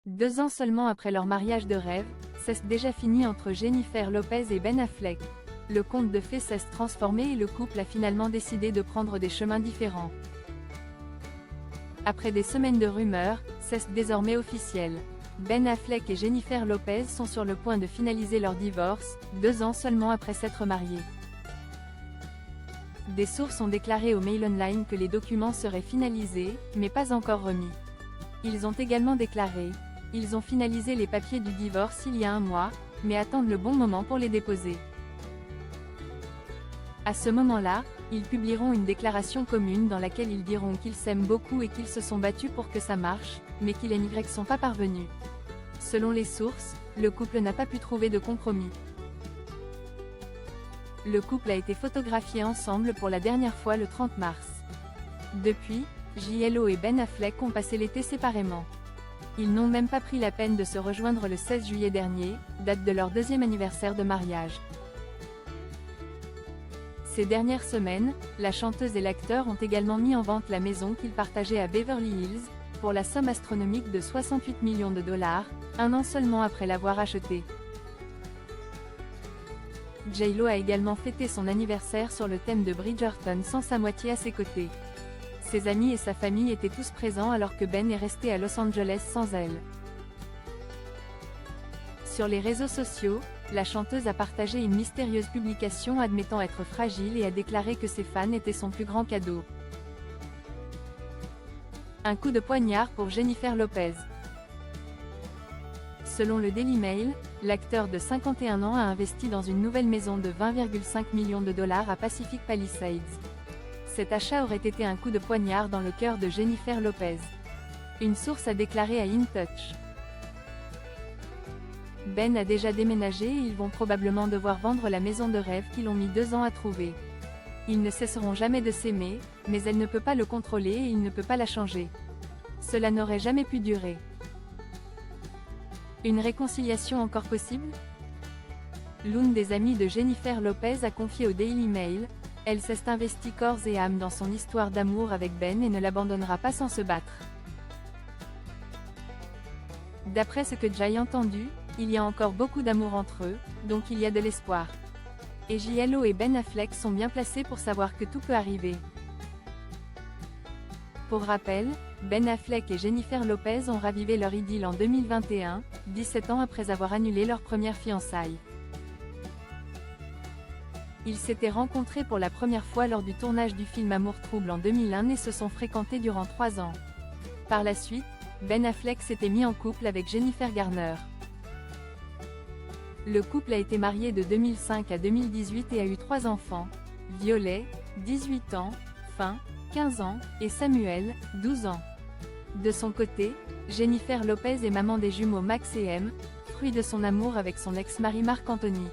2 ans seulement après leur mariage de rêve, c'est déjà fini entre Jennifer Lopez et Ben Affleck. Le conte de fées s'est transformé et le couple a finalement décidé de prendre des chemins différents. Après des semaines de rumeurs, c'est désormais officiel. Ben Affleck et Jennifer Lopez sont sur le point de finaliser leur divorce, 2 ans seulement après s'être mariés. Des sources ont déclaré au Mail Online que les documents seraient finalisés, mais pas encore remis. Ils ont également déclaré: ils ont finalisé les papiers du divorce il y a 1 mois, mais attendent le bon moment pour les déposer. À ce moment-là, ils publieront une déclaration commune dans laquelle ils diront qu'ils s'aiment beaucoup et qu'ils se sont battus pour que ça marche, mais qu'ils n'y sont pas parvenus. Selon les sources, le couple n'a pas pu trouver de compromis. Le couple a été photographié ensemble pour la dernière fois le 30 mars. Depuis, J.Lo et Ben Affleck ont passé l'été séparément. Ils n'ont même pas pris la peine de se rejoindre le 16 juillet dernier, date de leur 2e anniversaire de mariage. Ces dernières semaines, la chanteuse et l'acteur ont également mis en vente la maison qu'ils partageaient à Beverly Hills, pour la somme astronomique de 68 millions de dollars, 1 an seulement après l'avoir achetée. J.Lo a également fêté son anniversaire sur le thème de Bridgerton sans sa moitié à ses côtés. Ses amis et sa famille étaient tous présents alors que Ben est resté à Los Angeles sans elle. Sur les réseaux sociaux, la chanteuse a partagé une mystérieuse publication admettant être fragile et a déclaré que ses fans étaient son plus grand cadeau. Un coup de poignard pour Jennifer Lopez. Selon le Daily Mail, l'acteur de 51 ans a investi dans une nouvelle maison de 20,5 millions de dollars à Pacific Palisades. Cet achat aurait été un coup de poignard dans le cœur de Jennifer Lopez. Une source a déclaré à In Touch: Ben a déjà déménagé et ils vont probablement devoir vendre la maison de rêve qu'ils ont mis 2 ans à trouver. Ils ne cesseront jamais de s'aimer, mais elle ne peut pas le contrôler et il ne peut pas la changer. Cela n'aurait jamais pu durer. Une réconciliation encore possible? L'une des amies de Jennifer Lopez a confié au Daily Mail: elle s'est investie corps et âme dans son histoire d'amour avec Ben et ne l'abandonnera pas sans se battre. D'après ce que j'ai entendu, il y a encore beaucoup d'amour entre eux, donc il y a de l'espoir. Et J.Lo et Ben Affleck sont bien placés pour savoir que tout peut arriver. Pour rappel, Ben Affleck et Jennifer Lopez ont ravivé leur idylle en 2021, 17 ans après avoir annulé leur première fiançailles. Ils s'étaient rencontrés pour la première fois lors du tournage du film Amour trouble en 2001 et se sont fréquentés durant 3 ans. Par la suite, Ben Affleck s'était mis en couple avec Jennifer Garner. Le couple a été marié de 2005 à 2018 et a eu 3 enfants: Violet, 18 ans, Finn, 15 ans, et Samuel, 12 ans. De son côté, Jennifer Lopez est maman des jumeaux Max et M, fruit de son amour avec son ex-mari Marc Anthony.